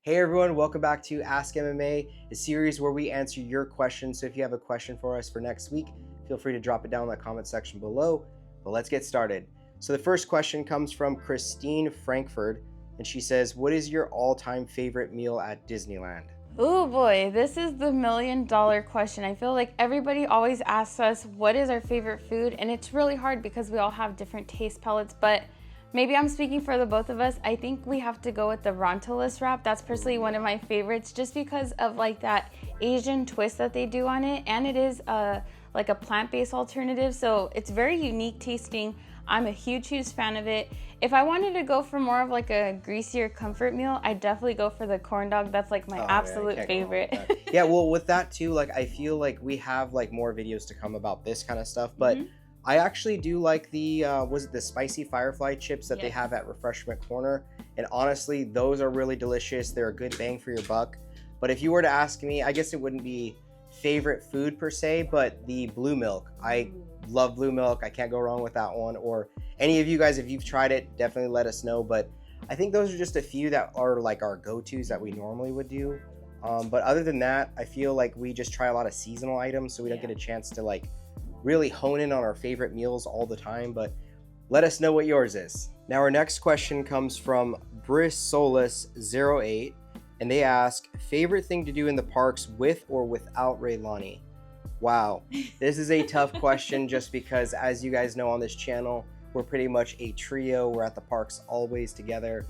Hey everyone, welcome back to Ask MMA, a series where we answer your questions. So if you have a question for us for next week, feel free to drop it down in the comment section below. But let's get started. So the first question comes from Christine Frankfurt, and she says, what is your all-time favorite meal at Disneyland? Oh boy, this is the $1,000,000 question. I feel like everybody always asks us what is our favorite food, and it's really hard because we all have different taste palettes, but maybe I'm speaking for the both of us. I think we have to go with the Rontolis wrap. That's personally one of my favorites just because of like that Asian twist that they do on it, and it is like a plant-based alternative, so it's very unique tasting. I'm a huge fan of it. If I wanted to go for more of like a greasier comfort meal, I'd definitely go for the corn dog. That's like my absolute favorite. Yeah, well, with that too, like I feel like we have like more videos to come about this kind of stuff, but I actually do like the was it the spicy firefly chips that they have at Refreshment Corner, and honestly, those are really delicious. They're a good bang for your buck. But if you were to ask me, I guess it wouldn't be favorite food per se, but the blue milk. I love blue milk. I can't go wrong with that one. Or any of you guys, if you've tried it, definitely let us know. But I think those are just a few that are like our go-tos that we normally would do. But other than that, I feel like we just try a lot of seasonal items, so we don't get a chance to like really hone in on our favorite meals all the time. But let us know what yours is. Now our next question comes from Brissolus08, and they ask, favorite thing to do in the parks with or without Raelani? Wow, this is a tough question just because, as you guys know on this channel, we're pretty much a trio. We're at the parks always together.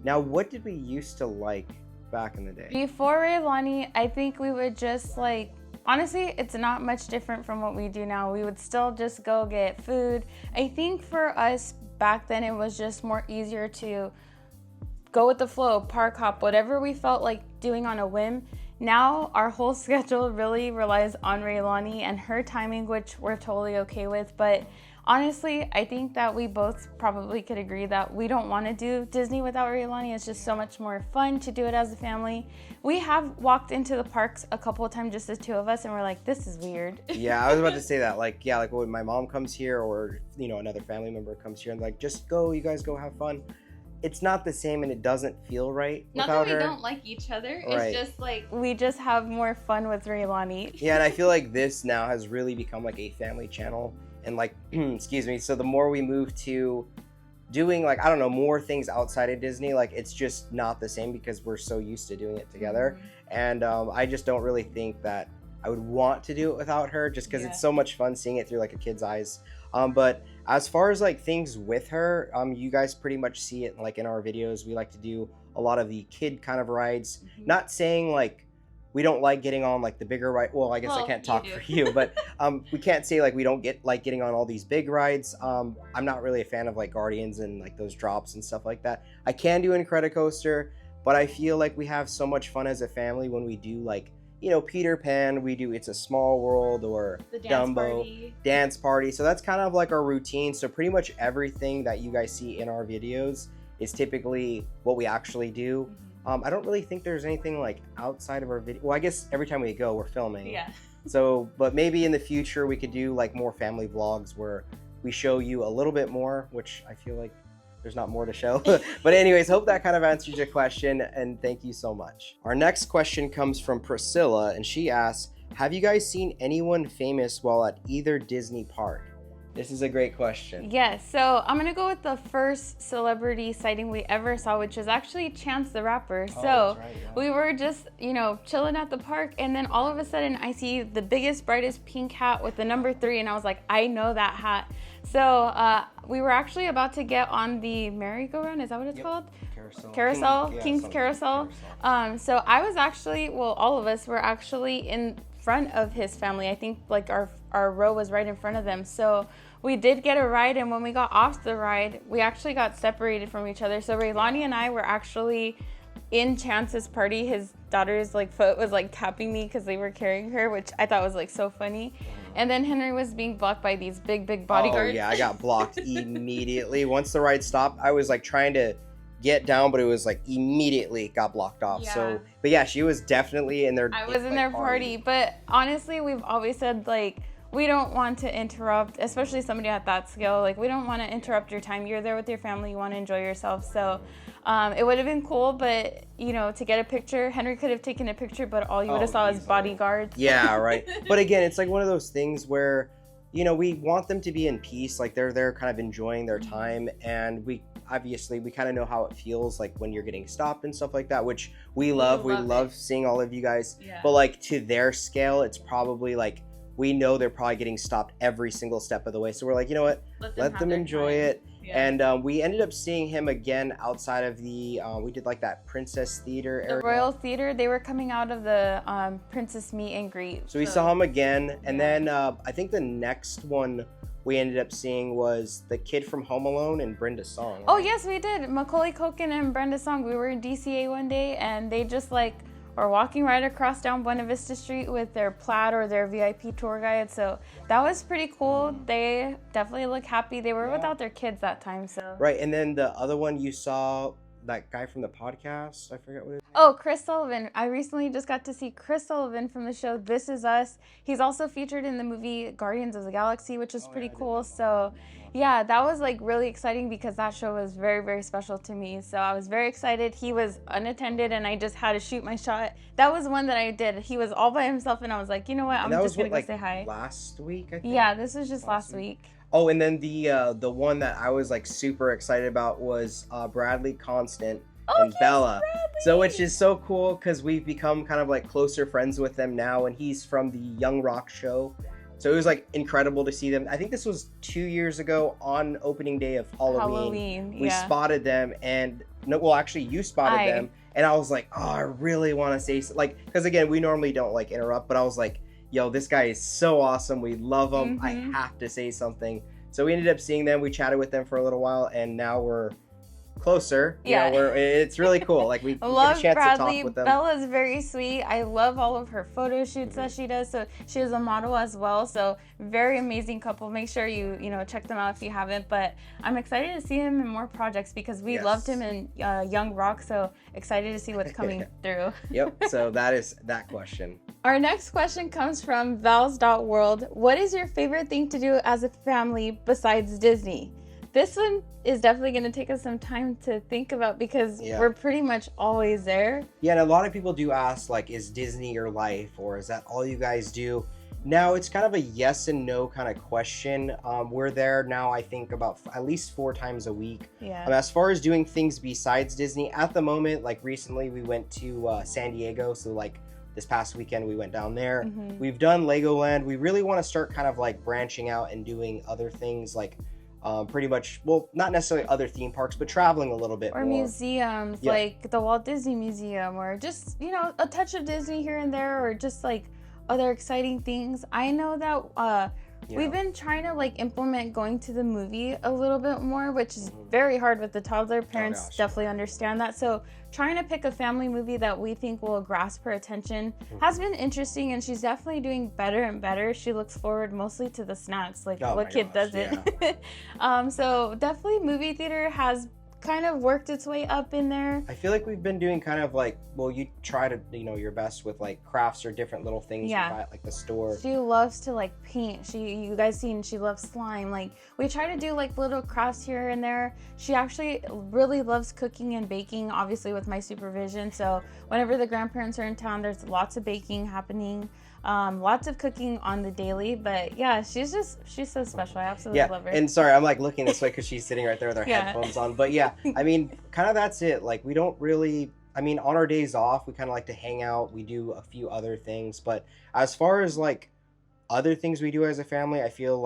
Now, what did we used to like back in the day? Before Raelani, I think we would just like, honestly, it's not much different from what we do now. We would still just go get food. I think for us back then, it was just more easier to go with the flow, park hop, whatever we felt like doing on a whim. Now our whole schedule really relies on Raelani and her timing, which we're totally okay with. But honestly, I think that we both probably could agree that we don't want to do Disney without Raelani. It's just so much more fun to do it as a family. We have walked into the parks a couple of times, just the two of us, and we're like, this is weird. Yeah, I was about to say that. Like, yeah, like when my mom comes here or, you know, another family member comes here and like, just go, you guys go have fun. It's not the same and it doesn't feel right without her. Not that we don't like each other. Right. It's just like we just have more fun with Raelani. Yeah, and I feel like this now has really become like a family channel. And like, excuse me, so the more we move to doing like, I don't know, more things outside of Disney, like it's just not the same because we're so used to doing it together. And I just don't really think that I would want to do it without her just because it's so much fun seeing it through like a kid's eyes. But as far as like things with her, you guys pretty much see it like in our videos. We like to do a lot of the kid kind of rides. Not saying like we don't like getting on like the bigger ride. Well, I guess I can't talk for you, but we can't say like we don't get like getting on all these big rides. I'm not really a fan of like Guardians and like those drops and stuff like that. I can do Incredicoaster, but I feel like we have so much fun as a family when we do like, you know, Peter Pan, we do It's a Small World or the dance Dumbo, dance party. So that's kind of like our routine. So pretty much everything that you guys see in our videos is typically what we actually do. I don't really think there's anything like outside of our video. Well, I guess every time we go, we're filming. Yeah. So, but maybe in the future we could do like more family vlogs where we show you a little bit more, which I feel like there's not more to show. But anyways, hope that kind of answers your question, and thank you so much. Our next question comes from Priscilla, and she asks, have you guys seen anyone famous while at either Disney park? This is a great question. Yes, so I'm gonna go with the first celebrity sighting we ever saw, which was actually Chance the Rapper. So we were just, you know, chilling at the park, and then all of a sudden I see the biggest, brightest pink hat with the number 3, and I was like, I know that hat. So we were actually about to get on the merry-go-round, is that what it's called? Carousel, King's Carousel. So I was actually, well, all of us were actually in front of his family. I think like our row was right in front of them. So we did get a ride, and when we got off the ride, we actually got separated from each other. So Raelani and I were actually in Chance's party. His daughter's like foot was like tapping me because they were carrying her, which I thought was like so funny. And then Henry was being blocked by these big bodyguards. Oh yeah, I got blocked immediately. Once the ride stopped, I was like trying to get down, but it was like immediately got blocked off. So, but yeah, she was definitely in their I was in their party. But honestly, we've always said like we don't want to interrupt, especially somebody at that scale. Like we don't want to interrupt your time. You're there with your family, you want to enjoy yourself. So It would have been cool, but to get a picture, Henry could have taken a picture, but all you would have saw is bodyguards. Yeah, right. But again, it's like one of those things where, we want them to be in peace. Like they're there kind of enjoying their time. And we kind of know how it feels like when you're getting stopped and stuff like that, which we love. We love seeing all of you guys. Yeah. But like to their scale, it's probably like, we know they're probably getting stopped every single step of the way. So we're like, you know what? Let them enjoy it. Yeah. And we ended up seeing him again outside of the, we did like that Princess Theater area. The Royal Theater, they were coming out of the Princess meet and greet. So we saw him again. And then I think the next one we ended up seeing was the kid from Home Alone and Brenda Song. Right? Oh, yes, we did. Macaulay Culkin and Brenda Song. We were in DCA one day and they just were walking right across down Buena Vista Street with their plaid or their VIP tour guide. So that was pretty cool. They definitely look happy. They were without their kids that time. So right. And then the other one you saw, that guy from the podcast, I forget what his name. Oh, Chris Sullivan. I recently just got to see Chris Sullivan from the show This Is Us. He's also featured in the movie Guardians of the Galaxy, which is pretty cool. So yeah, that was really exciting because that show was very, very special to me. So I was very excited. He was unattended and I just had to shoot my shot. That was one that I did. He was all by himself and I was like, you know what? I'm just going to go say hi. Last week, I think? Yeah, this was just last week. Oh, and then the one that I was super excited about was Bradley Constant and Bella. Bradley. So which is so cool because we've become kind of closer friends with them now, and he's from the Young Rock show. So it was incredible to see them. I think this was 2 years ago on opening day of Halloween. We spotted them, and actually you spotted them, and I was like, oh, I really want to say because again, we normally don't interrupt, but I was like, yo, this guy is so awesome. We love him. I have to say something. So we ended up seeing them. We chatted with them for a little while, and now we're closer. It's really cool. We love get a chance Bradley. to talk with them. Bella's very sweet. I love all of her photo shoots that she does. So she is a model as well. So very amazing couple. Make sure you check them out if you haven't. But I'm excited to see him in more projects because we loved him in Young Rock. So excited to see what's coming through. Yep. So that is that question. Our next question comes from Vals.world. What is your favorite thing to do as a family besides Disney? This one is definitely going to take us some time to think about because we're pretty much always there. Yeah, and a lot of people do ask, is Disney your life, or is that all you guys do? Now, it's kind of a yes and no kind of question. We're there now, I think, about at least 4 times a week. Yeah. As far as doing things besides Disney, at the moment, recently we went to San Diego, so this past weekend we went down there. Mm-hmm. We've done Legoland. We really want to start kind of branching out and doing other things pretty much, not necessarily other theme parks, but traveling a little bit or more. Museums, like the Walt Disney Museum, or just, a touch of Disney here and there, or just other exciting things. I know that we've been trying to implement going to the movie a little bit more, which is very hard with the toddler. Parents definitely understand that. So trying to pick a family movie that we think will grasp her attention has been interesting, and she's definitely doing better and better. She looks forward mostly to the snacks, what kid doesn't? Yeah. So definitely movie theater has kind of worked its way up in there. I feel like we've been doing kind of you try to your best with crafts or different little things you buy at the store. She loves to paint. You guys seen she loves slime. We try to do little crafts here and there. She actually really loves cooking and baking, obviously with my supervision. So whenever the grandparents are in town, there's lots of baking happening. Lots of cooking on the daily, but yeah, she's so special. I absolutely love her. And sorry, I'm looking this way because she's sitting right there with her headphones on. But yeah, I mean, kind of that's it. We don't really, on our days off, we kind of like to hang out. We do a few other things, but as far as other things we do as a family, I feel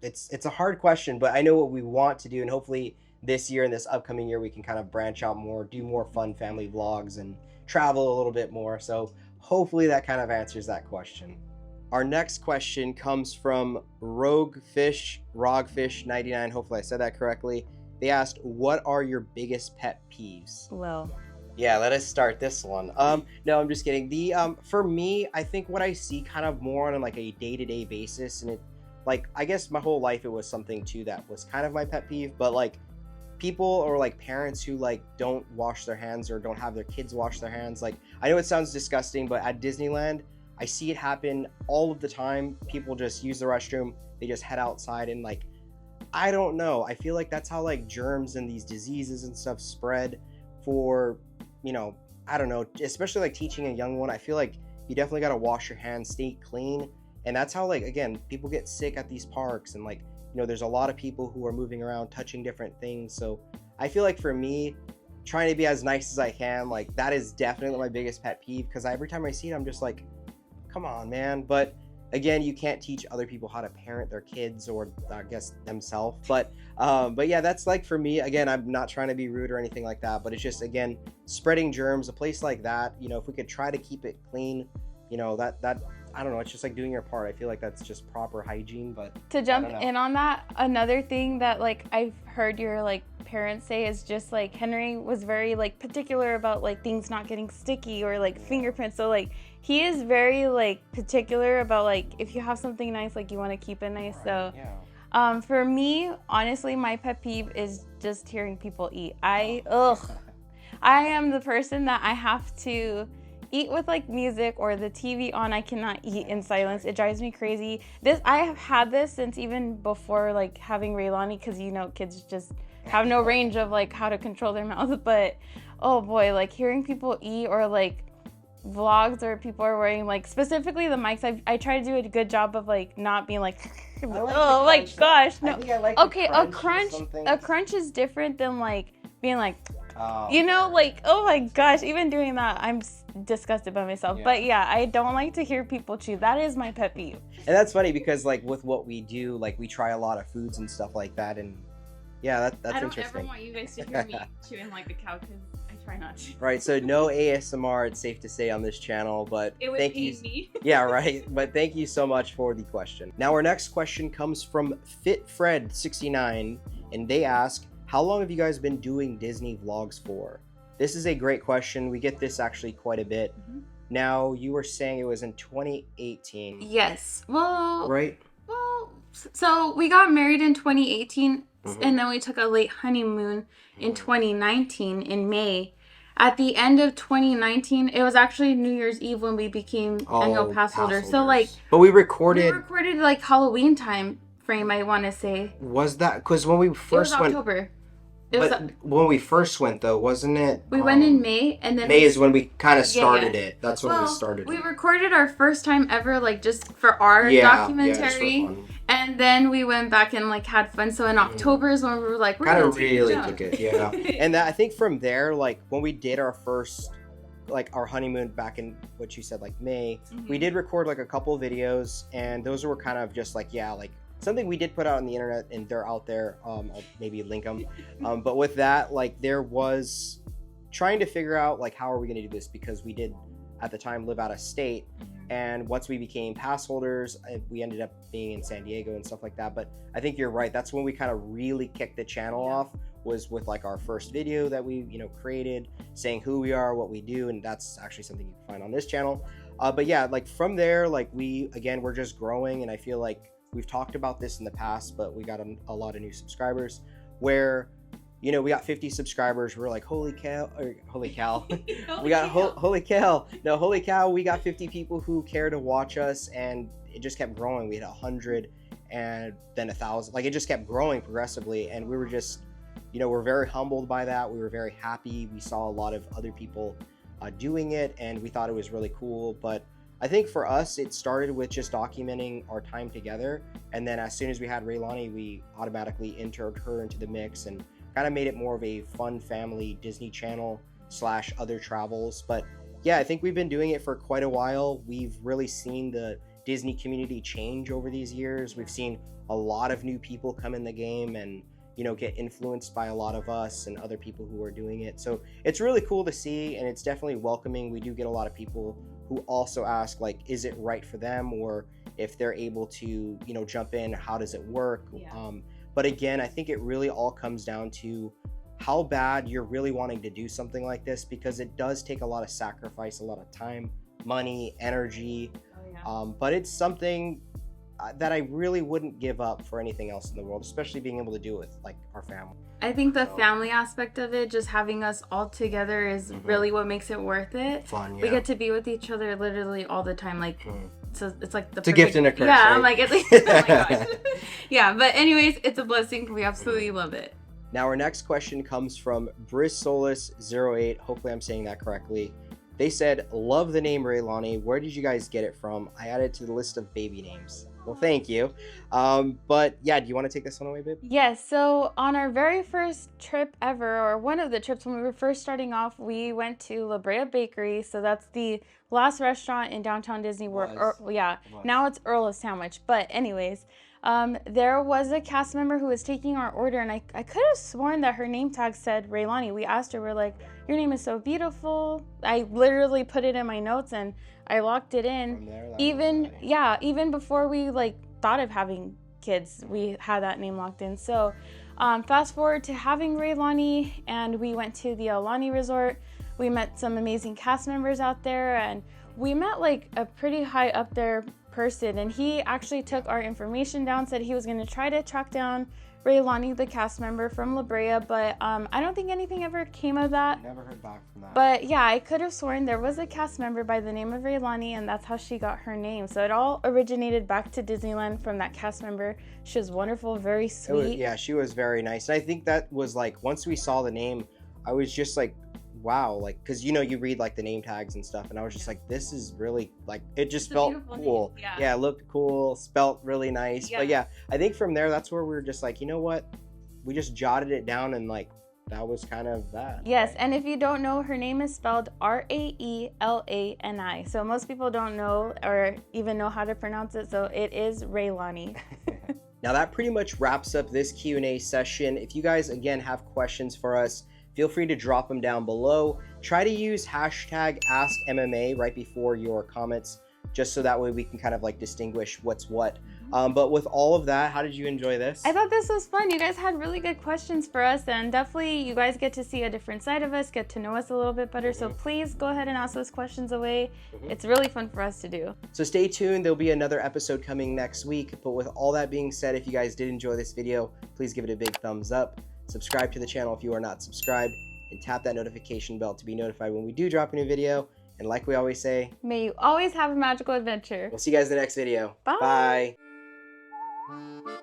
it's a hard question, but I know what we want to do, and hopefully this year and this upcoming year we can kind of branch out more, do more fun family vlogs, and travel a little bit more. So hopefully that kind of answers that question. Our next question comes from Rogfish99. Hopefully I said that correctly. They asked, what are your biggest pet peeves? Well, yeah, let us start this one. No, I'm just kidding. For me, I think what I see kind of more on a day-to-day basis, and it I guess my whole life it was something too that was kind of my pet peeve, but people or parents who don't wash their hands or don't have their kids wash their hands. I know it sounds disgusting, but at Disneyland I see it happen all of the time. People just use the restroom, they just head outside, and I don't know. I feel like that's how like germs and these diseases and stuff spread for, you know, I don't know, especially like teaching a young one. I feel like you definitely got to wash your hands, stay clean. And that's how, like, again, people get sick at these parks. And like, you know, there's a lot of people who are moving around, touching different things. So I feel like for me, trying to be as nice as I can, like that is definitely my biggest pet peeve, because every time I see it, I'm just like, come on, man. But again, you can't teach other people how to parent their kids, or I guess themselves. But yeah, that's like for me, again, I'm not trying to be rude or anything like that, but it's just, again, spreading germs, a place like that, you know, if we could try to keep it clean, you know, that I don't know, it's just like doing your part. I feel like that's just proper hygiene. But to jump in on that, another thing that like I've heard your like parents say is just like Henry was very like particular about like things not getting sticky or like fingerprints. So like he is very like particular about like if you have something nice, like you want to keep it nice. Right, so for me, honestly, my pet peeve is just hearing people eat. I am the person that I have to eat with like music or the TV on. I cannot eat in silence. It drives me crazy. I have had this since even before like having Raelani, because you know kids just have no range of like how to control their mouths. But oh boy, like hearing people eat, or like vlogs or people are wearing like specifically the mics. I try to do a good job of like not being like oh my gosh, no. Okay, a crunch is different than like being like you know, like, oh my gosh, even doing that, I'm disgusted by myself. Yeah. But yeah, I don't like to hear people chew. That is my pet peeve. And that's funny because like with what we do, like we try a lot of foods and stuff like that. And yeah, that's interesting. I don't ever want you guys to hear me chewing like a cow, because I try not to. Right, so no ASMR, it's safe to say, on this channel, but it would pain me. Yeah, right. But thank you so much for the question. Now our next question comes from FitFred69, and they ask, how long have you guys been doing Disney vlogs for? This is a great question. We get this actually quite a bit. Mm-hmm. Now, you were saying it was in 2018. Yes. Well, right? Well, so we got married in 2018, mm-hmm. and then we took a late honeymoon in 2019 in May. At the end of 2019, it was actually New Year's Eve when we became annual pass holders. So like, but we recorded like Halloween time frame, I want to say. Was that because when we first went? October. When we first went, though, wasn't it? We went in May, and then May is when we kind of started it. That's when we started. We recorded our first time ever, like just for our documentary, and then we went back and like had fun. So in October is when we were like, we're kind of really took it, yeah. And I think from there, like when we did our first, like our honeymoon back in what you said, like May, mm-hmm. we did record like a couple of videos, and those were kind of just like something we did put out on the internet, and they're out there. I'll maybe link them. But with that, like there was trying to figure out like how are we going to do this, because we did at the time live out of state, and once we became pass holders, we ended up being in San Diego and stuff like that. But I think you're right. That's when we kind of really kicked the channel off, was with like our first video that we created, saying who we are, what we do, and that's actually something you can find on this channel. But yeah, like from there, like we're just growing, and I feel like we've talked about this in the past, but we got a lot of new subscribers where, we got 50 subscribers. We're like, holy cow. We got holy cow. No, holy cow. We got 50 people who care to watch us, and it just kept growing. We had 100 and then 1,000. Like it just kept growing progressively. And we were just, we're very humbled by that. We were very happy. We saw a lot of other people doing it, and we thought it was really cool. But I think for us, it started with just documenting our time together. And then as soon as we had Raelani, we automatically entered her into the mix and kind of made it more of a fun family Disney Channel / other travels. But yeah, I think we've been doing it for quite a while. We've really seen the Disney community change over these years. We've seen a lot of new people come in the game and, get influenced by a lot of us and other people who are doing it. So it's really cool to see, and it's definitely welcoming. We do get a lot of people who also ask, like, is it right for them, or if they're able to, jump in, how does it work? Yeah. But again, I think it really all comes down to how bad you're really wanting to do something like this, because it does take a lot of sacrifice, a lot of time, money, energy. Oh, yeah. But it's something that I really wouldn't give up for anything else in the world, especially being able to do it with like our family. I think the family aspect of it, just having us all together, is really what makes it worth it. Fun, yeah. We get to be with each other literally all the time. Like it's like the It's a gift and a curse. Yeah, right? I'm like, it's like, oh my gosh. Yeah, but anyways, it's a blessing. We absolutely love it. Now our next question comes from Brissolus08. Hopefully I'm saying that correctly. They said, love the name Raelani. Where did you guys get it from? I added to the list of baby names. Well, thank you. But yeah, do you want to take this one away, babe? Yes, so on our very first trip ever, or one of the trips when we were first starting off, we went to La Brea Bakery. So that's the last restaurant in downtown Disney where, now it's Earl Sandwich. But anyways, there was a cast member who was taking our order, and I could have sworn that her name tag said Raelani. We asked her, we're like, your name is so beautiful. I literally put it in my notes and I locked it in. From there, Even before we like thought of having kids, we had that name locked in. So fast forward to having Raelani, and we went to the Aulani Resort. We met some amazing cast members out there, and we met like a pretty high up there person, and he actually took our information down, said he was going to try to track down Raelani, the cast member from La Brea, but I don't think anything ever came of that. Never heard back from that. But yeah, I could have sworn there was a cast member by the name of Raelani, and that's how she got her name. So it all originated back to Disneyland from that cast member. She was wonderful, very sweet. Yeah, she was very nice. And I think that was like, once we saw the name, I was just like, wow, like, because you know, you read like the name tags and stuff, and I was just like, this is really like, it just felt cool. Yeah, it looked cool, spelt really nice. But yeah, I think from there, that's where we were just like, you know what, we just jotted it down, and like that was kind of that. Yes, right? and if you don't know, her name is spelled Raelani. So most people don't know or even know how to pronounce it, so it is Raelani. Now that pretty much wraps up this Q&A session. If you guys again have questions for us, feel free to drop them down below. Try to use hashtag AskMMA right before your comments, just so that way we can kind of like distinguish what's what. But with all of that, how did you enjoy this? I thought this was fun. You guys had really good questions for us, and definitely you guys get to see a different side of us, get to know us a little bit better. So please go ahead and ask those questions away. It's really fun for us to do. So stay tuned. There'll be another episode coming next week. But with all that being said, if you guys did enjoy this video, please give it a big thumbs up. Subscribe to the channel if you are not subscribed, and tap that notification bell to be notified when we do drop a new video. And like we always say, may you always have a magical adventure. We'll see you guys in the next video. Bye. Bye.